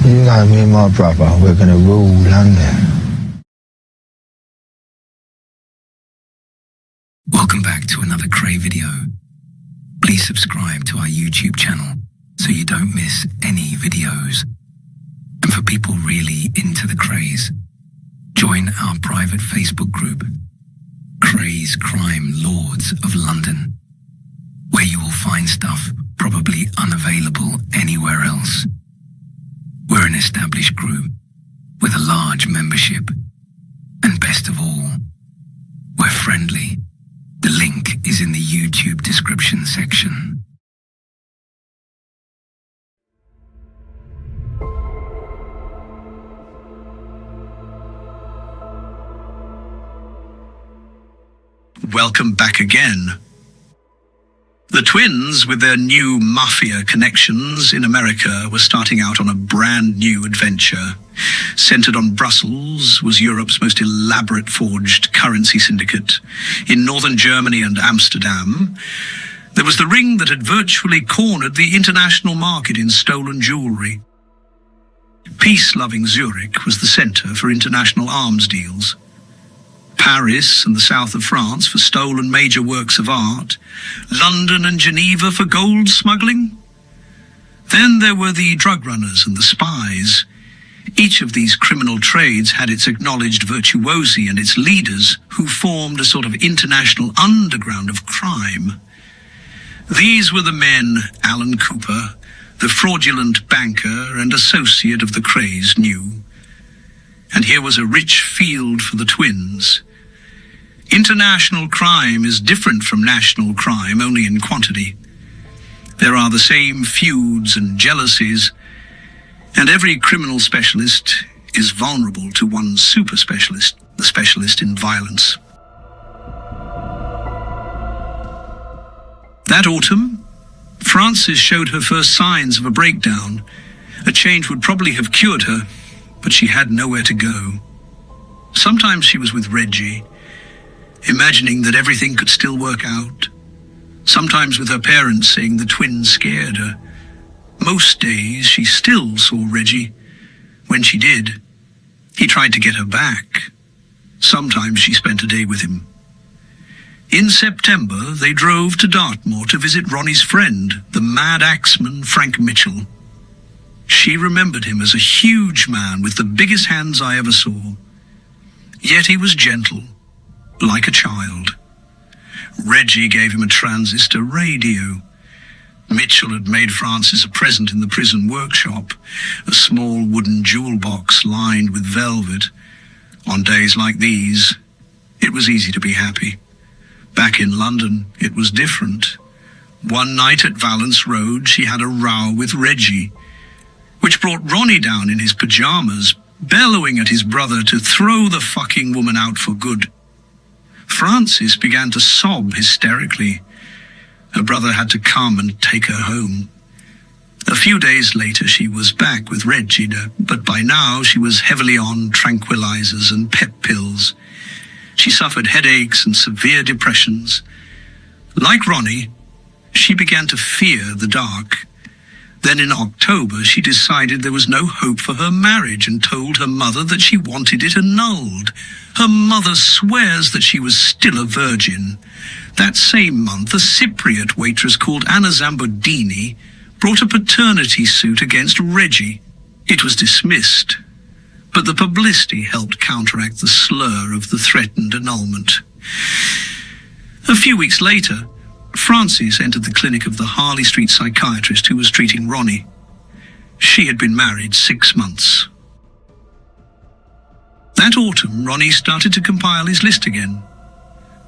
You got me and my brother, we're gonna rule London. Welcome back to another Kray video. Please subscribe to our YouTube channel so you don't miss any videos. And for people really into the Krays, join our private Facebook group, Krays Crime Lords of London, where you will find stuff probably unavailable anywhere else. We're an established group with a large membership, and best of all, we're friendly. The link is in the YouTube description section. Welcome back again. The twins, with their new mafia connections in America, were starting out on a brand new adventure. Centered on Brussels was Europe's most elaborate forged currency syndicate. In northern Germany and Amsterdam, there was the ring that had virtually cornered the international market in stolen jewelry. Peace-loving Zurich was the center for international arms deals. Paris and the south of France for stolen major works of art, London and Geneva for gold smuggling. Then there were the drug runners and the spies. Each of these criminal trades had its acknowledged virtuosi and its leaders, who formed a sort of international underground of crime. These were the men Alan Cooper, the fraudulent banker and associate of the Krays, knew. And here was a rich field for the twins. International crime is different from national crime only in quantity. There are the same feuds and jealousies, and every criminal specialist is vulnerable to one super specialist, the specialist in violence. That autumn, Frances showed her first signs of a breakdown. A change would probably have cured her, but she had nowhere to go. Sometimes she was with Reggie, imagining that everything could still work out. Sometimes with her parents, saying the twins scared her. Most days she still saw Reggie. When she did, he tried to get her back. Sometimes she spent a day with him. In September, they drove to Dartmoor to visit Ronnie's friend, the mad axeman Frank Mitchell. She remembered him as a huge man with the biggest hands I ever saw. Yet he was gentle, like a child. Reggie gave him a transistor radio. Mitchell had made Frances a present in the prison workshop, a small wooden jewel box lined with velvet. On days like these, it was easy to be happy. Back in London, it was different. One night at Valence Road, she had a row with Reggie, which brought Ronnie down in his pajamas, bellowing at his brother to throw the fucking woman out for good. Frances began to sob hysterically. Her brother had to come and take her home. A few days later, she was back with Reggie, but by now she was heavily on tranquilizers and pep pills. She suffered headaches and severe depressions. Like Ronnie, she began to fear the dark. Then in October, she decided there was no hope for her marriage and told her mother that she wanted it annulled. Her mother swears that she was still a virgin. That same month, a Cypriot waitress called Anna Zambodini brought a paternity suit against Reggie. It was dismissed, but the publicity helped counteract the slur of the threatened annulment. A few weeks later, Frances entered the clinic of the Harley Street psychiatrist who was treating Ronnie. She had been married 6 months. That autumn, Ronnie started to compile his list again.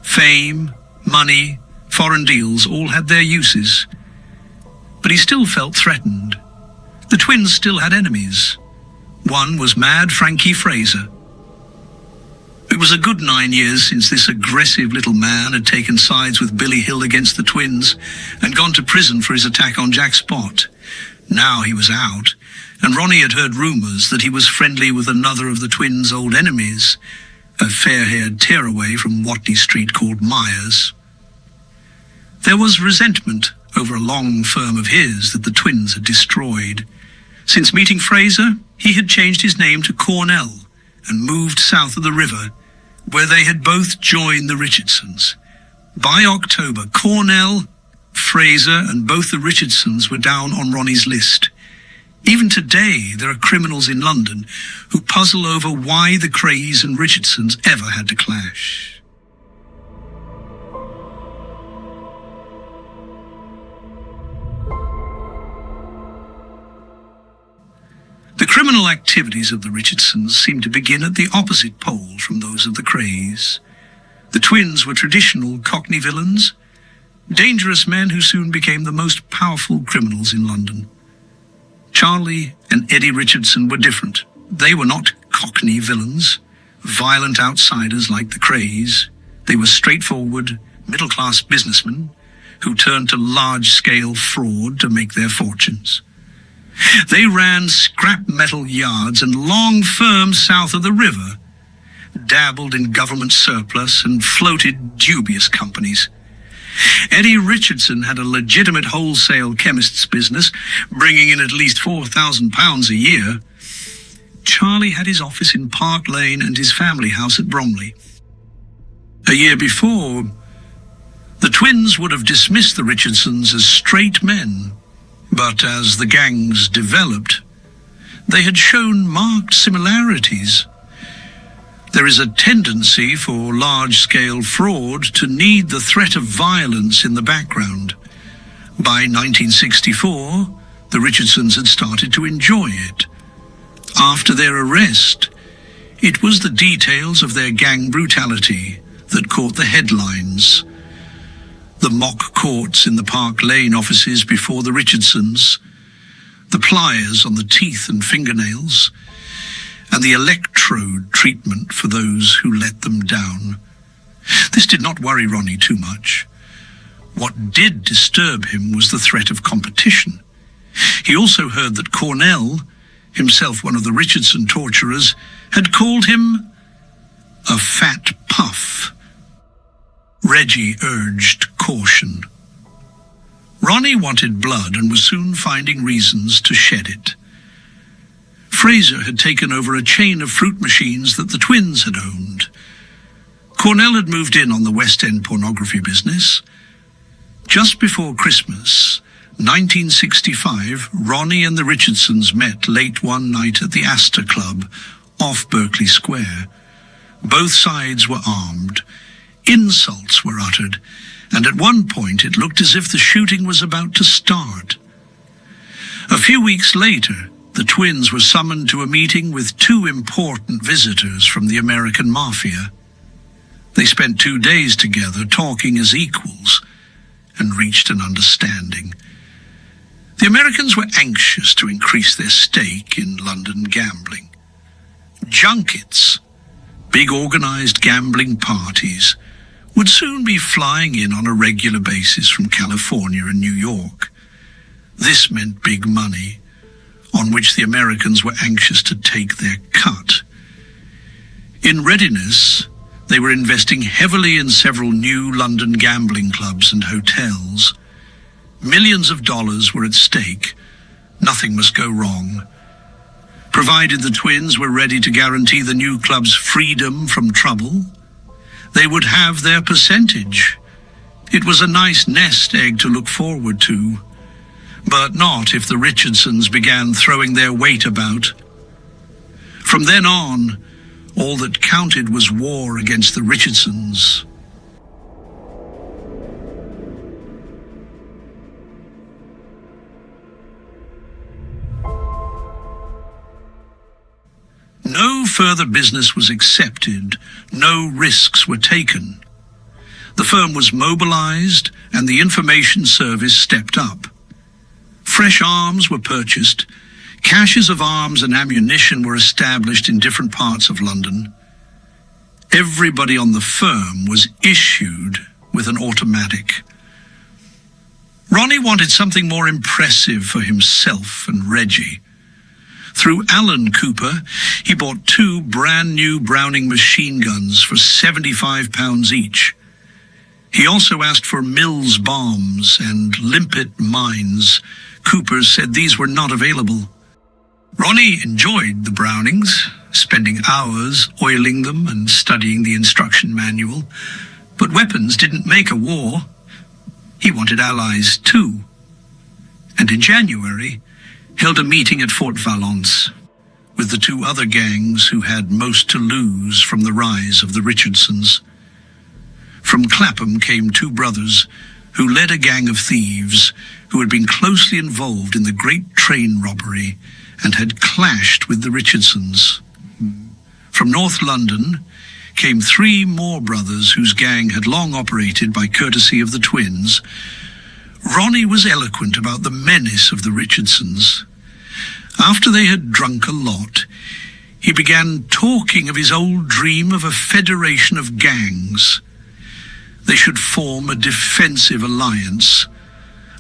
Fame, money, foreign deals all had their uses. But he still felt threatened. The twins still had enemies. One was Mad Frankie Fraser. It was a good 9 years since this aggressive little man had taken sides with Billy Hill against the twins and gone to prison for his attack on Jack Spot. Now he was out, and Ronnie had heard rumors that he was friendly with another of the twins' old enemies, a fair-haired tearaway from Watney Street called Myers. There was resentment over a long firm of his that the twins had destroyed. Since meeting Fraser, he had changed his name to Cornell and moved south of the river, where they had both joined the Richardsons. By October, Cornell, Fraser, and both the Richardsons were down on Ronnie's list. Even today, there are criminals in London who puzzle over why the Krays and Richardsons ever had to clash. The criminal activities of the Richardsons seemed to begin at the opposite pole from those of the Krays. The twins were traditional Cockney villains, dangerous men who soon became the most powerful criminals in London. Charlie and Eddie Richardson were different. They were not Cockney villains, violent outsiders like the Krays. They were straightforward, middle-class businessmen who turned to large-scale fraud to make their fortunes. They ran scrap metal yards and long firms south of the river, dabbled in government surplus and floated dubious companies. Eddie Richardson had a legitimate wholesale chemist's business, bringing in at least £4,000 a year. Charlie had his office in Park Lane and his family house at Bromley. A year before, the twins would have dismissed the Richardsons as straight men, but as the gangs developed, they had shown marked similarities. There is a tendency for large-scale fraud to need the threat of violence in the background. By 1964, the Richardsons had started to enjoy it. After their arrest, it was the details of their gang brutality that caught the headlines. The mock courts in the Park Lane offices before the Richardsons, the pliers on the teeth and fingernails, and the electrode treatment for those who let them down. This did not worry Ronnie too much. What did disturb him was the threat of competition. He also heard that Cornell, himself one of the Richardson torturers, had called him a fat puff. Reggie urged caution. Ronnie wanted blood and was soon finding reasons to shed it. Fraser had taken over a chain of fruit machines that the twins had owned. Cornell had moved in on the West End pornography business. Just before Christmas, 1965, Ronnie and the Richardsons met late one night at the Astor Club off Berkeley Square. Both sides were armed. Insults were uttered, and at one point it looked as if the shooting was about to start. A few weeks later, the twins were summoned to a meeting with two important visitors from the American Mafia. They spent 2 days together talking as equals and reached an understanding. The Americans were anxious to increase their stake in London gambling. Junkets, big organized gambling parties, would soon be flying in on a regular basis from California and New York. This meant big money, on which the Americans were anxious to take their cut. In readiness, they were investing heavily in several new London gambling clubs and hotels. Millions of dollars were at stake. Nothing must go wrong. Provided the twins were ready to guarantee the new club's freedom from trouble, they would have their percentage. It was a nice nest egg to look forward to, but not if the Richardsons began throwing their weight about. From then on, all that counted was war against the Richardsons. No further business was accepted, no risks were taken. The firm was mobilized and the information service stepped up. Fresh arms were purchased, caches of arms and ammunition were established in different parts of London. Everybody on the firm was issued with an automatic. Ronnie wanted something more impressive for himself and Reggie. Through Alan Cooper, he bought 2 brand new Browning machine guns for £75 each. He also asked for Mills bombs and limpet mines. Cooper said these were not available. Ronnie enjoyed the Brownings, spending hours oiling them and studying the instruction manual, but weapons didn't make a war. He wanted allies too, and in January held a meeting at Fort Valence with the two other gangs who had most to lose from the rise of the Richardsons. From Clapham came two brothers who led a gang of thieves who had been closely involved in the great train robbery and had clashed with the Richardsons. From North London came three more brothers whose gang had long operated by courtesy of the twins. Ronnie was eloquent about the menace of the Richardsons. After they had drunk a lot, he began talking of his old dream of a federation of gangs. They should form a defensive alliance,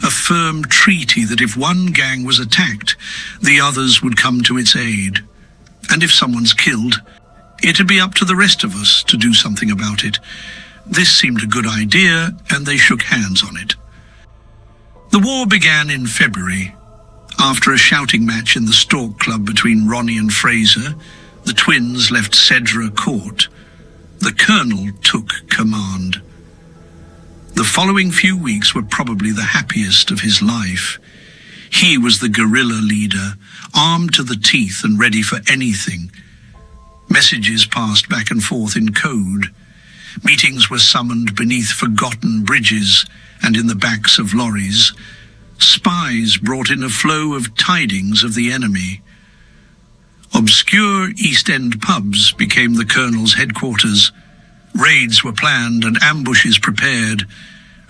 a firm treaty that if one gang was attacked, the others would come to its aid. And if someone's killed, it'd be up to the rest of us to do something about it. This seemed a good idea, and they shook hands on it. The war began in February. After a shouting match in the Stork Club between Ronnie and Fraser, the twins left Cedra Court. The colonel took command. The following few weeks were probably the happiest of his life. He was the guerrilla leader, armed to the teeth and ready for anything. Messages passed back and forth in code. Meetings were summoned beneath forgotten bridges and in the backs of lorries. Spies brought in a flow of tidings of the enemy. Obscure East End pubs became the colonel's headquarters. Raids were planned and ambushes prepared.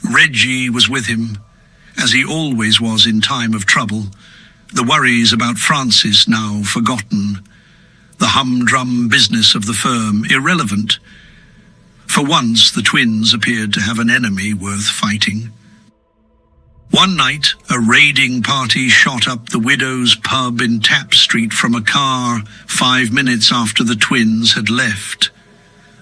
Reggie was with him, as he always was in time of trouble. The worries about Francis now forgotten. The humdrum business of the firm irrelevant. For once, the twins appeared to have an enemy worth fighting. One night, a raiding party shot up the Widow's pub in Tapp Street from a car 5 minutes after the twins had left.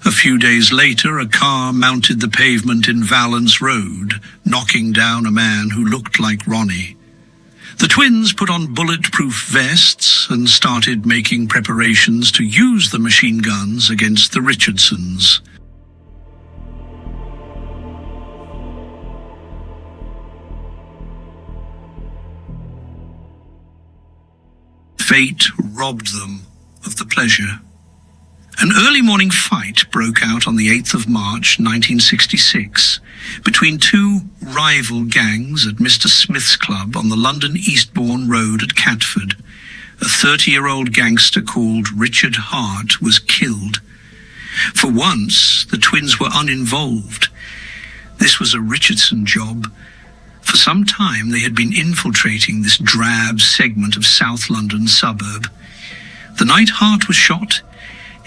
A few days later, a car mounted the pavement in Valence Road, knocking down a man who looked like Ronnie. The twins put on bulletproof vests and started making preparations to use the machine guns against the Richardsons. Fate robbed them of the pleasure. An early morning fight broke out on the 8th of March, 1966, between two rival gangs at Mr. Smith's Club on the London Eastbourne Road at Catford. A 30-year-old gangster called Richard Hart was killed. For once, the twins were uninvolved. This was a Richardson job. For some time, they had been infiltrating this drab segment of South London suburb. The night Hart was shot,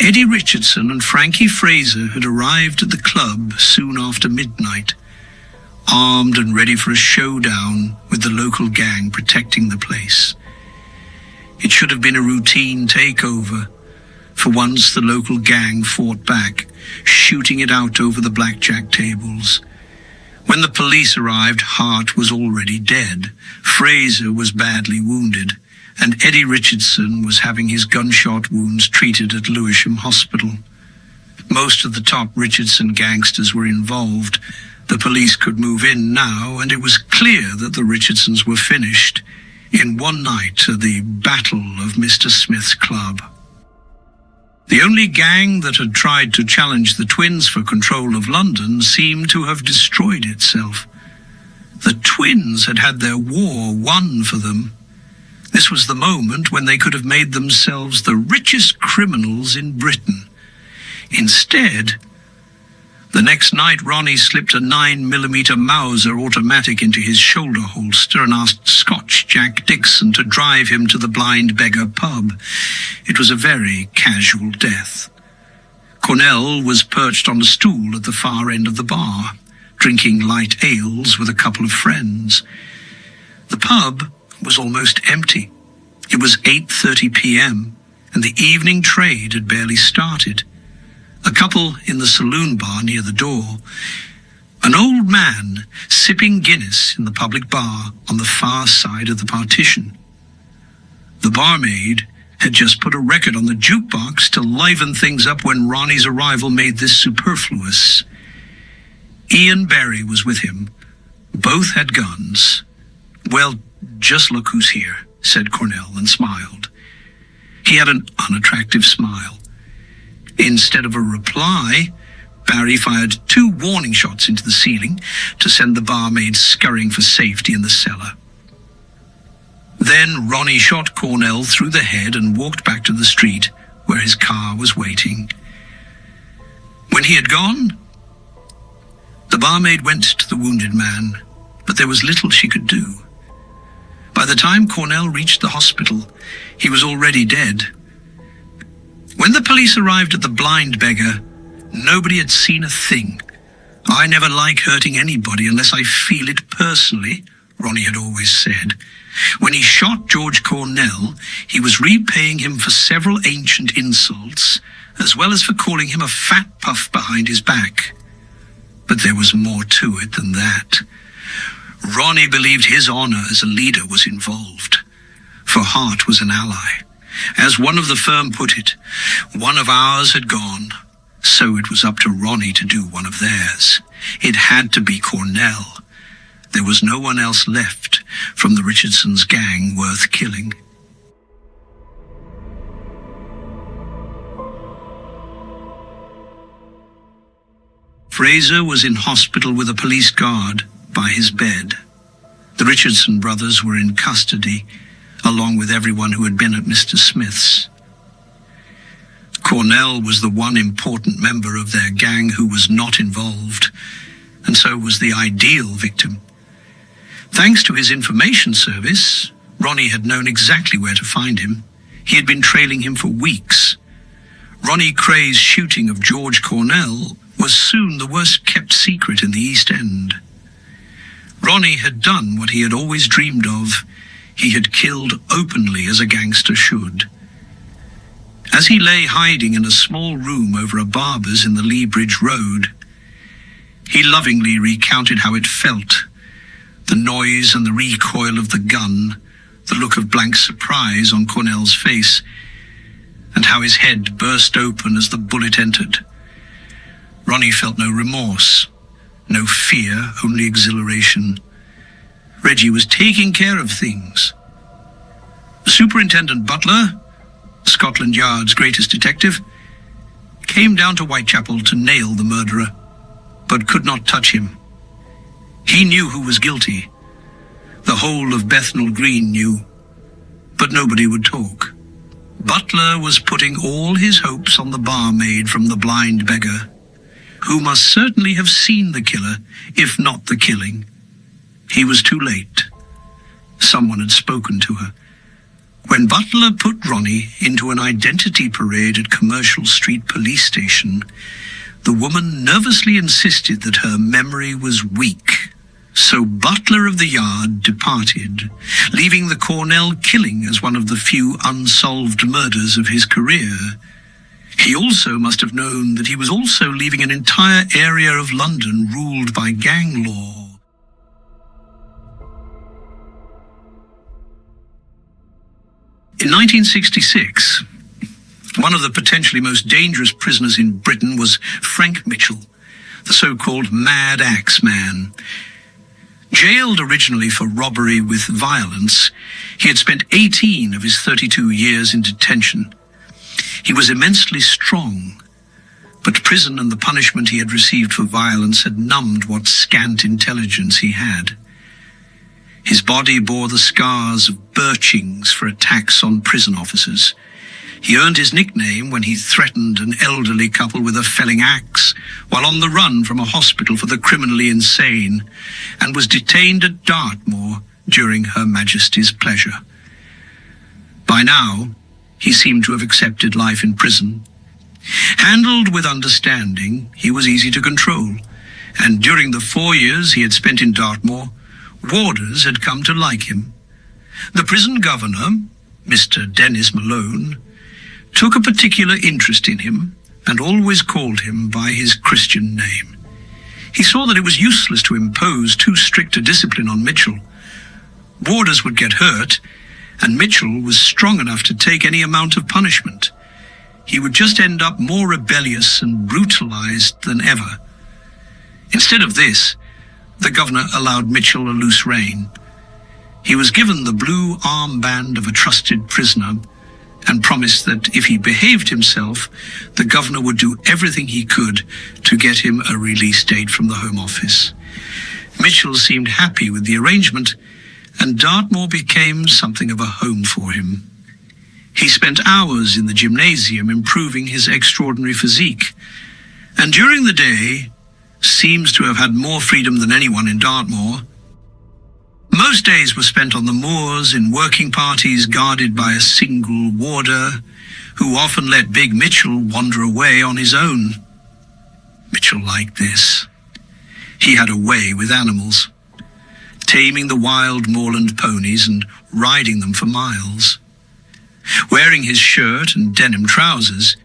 Eddie Richardson and Frankie Fraser had arrived at the club soon after midnight, armed and ready for a showdown with the local gang protecting the place. It should have been a routine takeover. For once, the local gang fought back, shooting it out over the blackjack tables. When the police arrived, Hart was already dead. Fraser was badly wounded, and Eddie Richardson was having his gunshot wounds treated at Lewisham Hospital. Most of the top Richardson gangsters were involved. The police could move in now, and it was clear that the Richardsons were finished in one night at the Battle of Mr. Smith's Club. The only gang that had tried to challenge the twins for control of London seemed to have destroyed itself. The twins had had their war won for them. This was the moment when they could have made themselves the richest criminals in Britain. Instead, the next night Ronnie slipped a 9mm Mauser automatic into his shoulder holster and asked Scotch Jack Dixon to drive him to the Blind Beggar pub. It was a very casual death. Cornell was perched on a stool at the far end of the bar, drinking light ales with a couple of friends. The pub was almost empty. It was 8:30 p.m. and the evening trade had barely started. A couple in the saloon bar near the door. An old man sipping Guinness in the public bar on the far side of the partition. The barmaid had just put a record on the jukebox to liven things up when Ronnie's arrival made this superfluous. Ian Berry was with him. Both had guns. "Well, just look who's here," said Cornell and smiled. He had an unattractive smile. Instead of a reply, Barry fired 2 warning shots into the ceiling to send the barmaid scurrying for safety in the cellar. Then Ronnie shot Cornell through the head and walked back to the street where his car was waiting. When he had gone, the barmaid went to the wounded man, but there was little she could do. By the time Cornell reached the hospital, he was already dead. When the police arrived at the blind beggar, nobody had seen a thing. "I never like hurting anybody unless I feel it personally," Ronnie had always said. When he shot George Cornell, he was repaying him for several ancient insults, as well as for calling him a fat puff behind his back. But there was more to it than that. Ronnie believed his honor as a leader was involved, for Hart was an ally. As one of the firm put it, one of ours had gone, so it was up to Ronnie to do one of theirs. It had to be Cornell. There was no one else left from the Richardsons' gang worth killing. Fraser was in hospital with a police guard by his bed. The Richardson brothers were in custody, along with everyone who had been at Mr. Smith's. Cornell was the one important member of their gang who was not involved, and so was the ideal victim. Thanks to his information service, Ronnie had known exactly where to find him. He had been trailing him for weeks. Ronnie Kray's shooting of George Cornell was soon the worst-kept secret in the East End. Ronnie had done what he had always dreamed of. He had killed openly as a gangster should. As he lay hiding in a small room over a barber's in the Lee Bridge Road, he lovingly recounted how it felt. The noise and the recoil of the gun, the look of blank surprise on Cornell's face, and how his head burst open as the bullet entered. Ronnie felt no remorse, no fear, only exhilaration. Reggie was taking care of things. Superintendent Butler, Scotland Yard's greatest detective, came down to Whitechapel to nail the murderer, but could not touch him. He knew who was guilty. The whole of Bethnal Green knew, but nobody would talk. Butler was putting all his hopes on the barmaid from the blind beggar, who must certainly have seen the killer, if not the killing. He was too late. Someone had spoken to her. When Butler put Ronnie into an identity parade at Commercial Street Police Station, the woman nervously insisted that her memory was weak. So Butler of the Yard departed, leaving the Cornell killing as one of the few unsolved murders of his career. He also must have known that he was also leaving an entire area of London ruled by gang law. In 1966, one of the potentially most dangerous prisoners in Britain was Frank Mitchell, the so-called Mad Axe Man. Jailed originally for robbery with violence, he had spent 18 of his 32 years in detention. He was immensely strong, but prison and the punishment he had received for violence had numbed what scant intelligence he had. His body bore the scars of birchings for attacks on prison officers. He earned his nickname when he threatened an elderly couple with a felling axe while on the run from a hospital for the criminally insane, and was detained at Dartmoor during Her Majesty's pleasure. By now, he seemed to have accepted life in prison. Handled with understanding, he was easy to control, and during the 4 years he had spent in Dartmoor, warders had come to like him. The prison governor, Mr. Dennis Malone, took a particular interest in him and always called him by his Christian name. He saw that it was useless to impose too strict a discipline on Mitchell. Warders would get hurt, and Mitchell was strong enough to take any amount of punishment. He would just end up more rebellious and brutalized than ever. Instead of this, the governor allowed Mitchell a loose rein. He was given the blue armband of a trusted prisoner and promised that if he behaved himself, the governor would do everything he could to get him a release date from the Home Office. Mitchell seemed happy with the arrangement, and Dartmoor became something of a home for him. He spent hours in the gymnasium improving his extraordinary physique, and during the day seems to have had more freedom than anyone in Dartmoor. Most days were spent on the moors in working parties guarded by a single warder, who often let Big Mitchell wander away on his own. Mitchell liked this. He had a way with animals, taming the wild moorland ponies and riding them for miles. Wearing his shirt and denim trousers,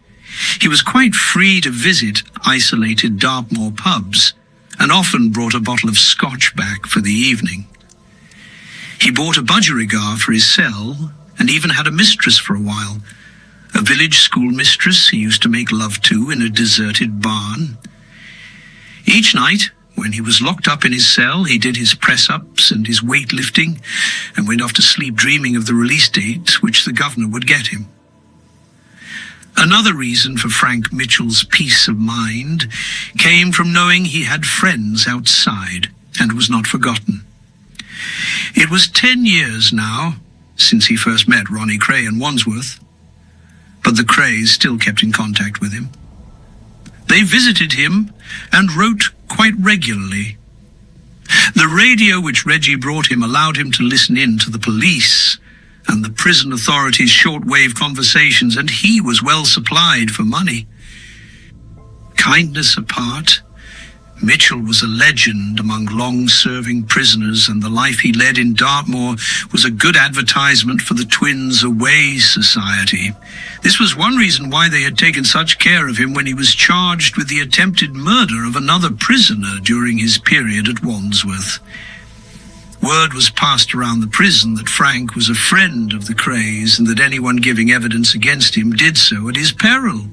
he was quite free to visit isolated Dartmoor pubs, and often brought a bottle of scotch back for the evening. He bought a budgerigar for his cell, and even had a mistress for a while, a village school mistress he used to make love to in a deserted barn. Each night, when he was locked up in his cell, he did his press-ups and his weightlifting, and went off to sleep dreaming of the release date which the governor would get him. Another reason for Frank Mitchell's peace of mind came from knowing he had friends outside and was not forgotten. It was 10 years now since he first met Ronnie Kray in Wandsworth, but the Krays still kept in contact with him. They visited him and wrote quite regularly. The radio which Reggie brought him allowed him to listen in to the police and the prison authorities' shortwave conversations, and he was well supplied for money. Kindness apart, Mitchell was a legend among long-serving prisoners, and the life he led in Dartmoor was a good advertisement for the Twins Away Society. This was one reason why they had taken such care of him when he was charged with the attempted murder of another prisoner during his period at Wandsworth. Word was passed around the prison that Frank was a friend of the Krays, and that anyone giving evidence against him did so at his peril.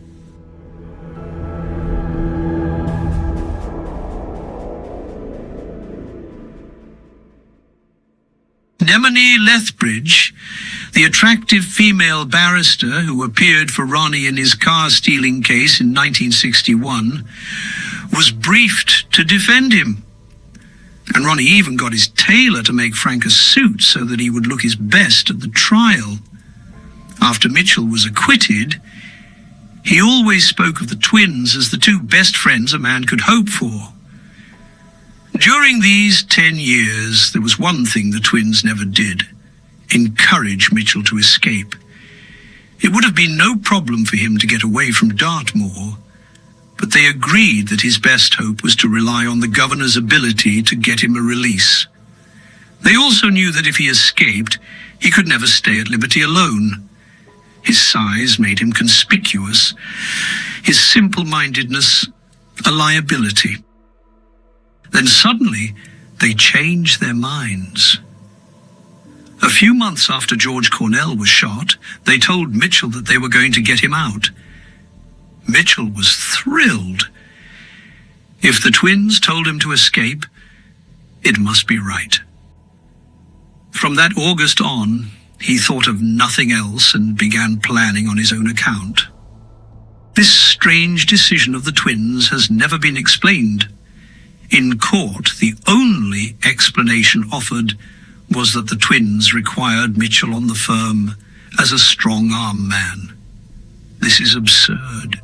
Nemone Lethbridge, the attractive female barrister who appeared for Ronnie in his car-stealing case in 1961, was briefed to defend him. And Ronnie even got his tailor to make Frank a suit so that he would look his best at the trial. After Mitchell was acquitted, he always spoke of the twins as the two best friends a man could hope for. During these 10 years, there was one thing the twins never did: encourage Mitchell to escape. It would have been no problem for him to get away from Dartmoor, but they agreed that his best hope was to rely on the governor's ability to get him a release. They also knew that if he escaped, he could never stay at liberty alone. His size made him conspicuous, his simple-mindedness a liability. Then suddenly, they changed their minds. A few months after George Cornell was shot, they told Mitchell that they were going to get him out. Mitchell was thrilled. If the twins told him to escape, it must be right. From that August on, he thought of nothing else and began planning on his own account. This strange decision of the twins has never been explained. In court, the only explanation offered was that the twins required Mitchell on the firm as a strong-arm man. This is absurd.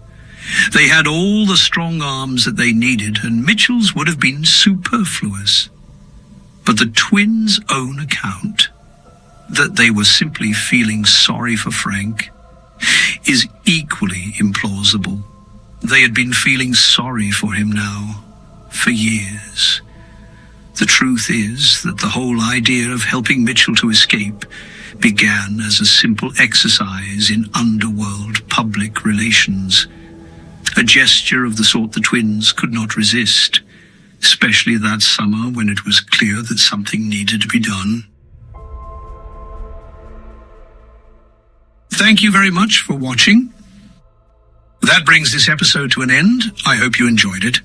They had all the strong arms that they needed, and Mitchell's would have been superfluous. But the twins' own account, that they were simply feeling sorry for Frank, is equally implausible. They had been feeling sorry for him now for years. The truth is that the whole idea of helping Mitchell to escape began as a simple exercise in underworld public relations, a gesture of the sort the twins could not resist, especially that summer when it was clear that something needed to be done. Thank you very much for watching. That brings this episode to an end. I hope you enjoyed it.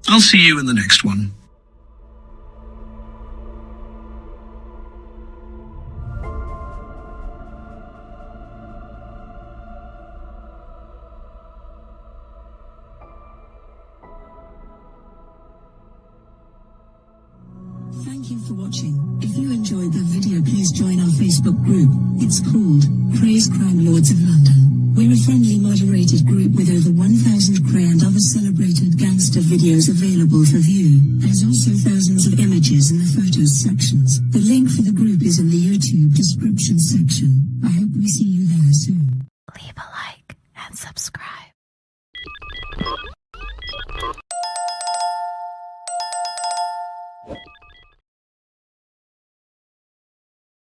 I'll see you in the next one. Thank you for watching. If you enjoyed the video, please join our Facebook group. It's called Krays Crime Lords of London. We're a friendly moderated group with over 1,000 Kray and other celebrated gangster videos available for view. There's also thousands of images in the photos sections. The link for the group is in the YouTube description section. I hope we see you there soon. Leave a like and subscribe.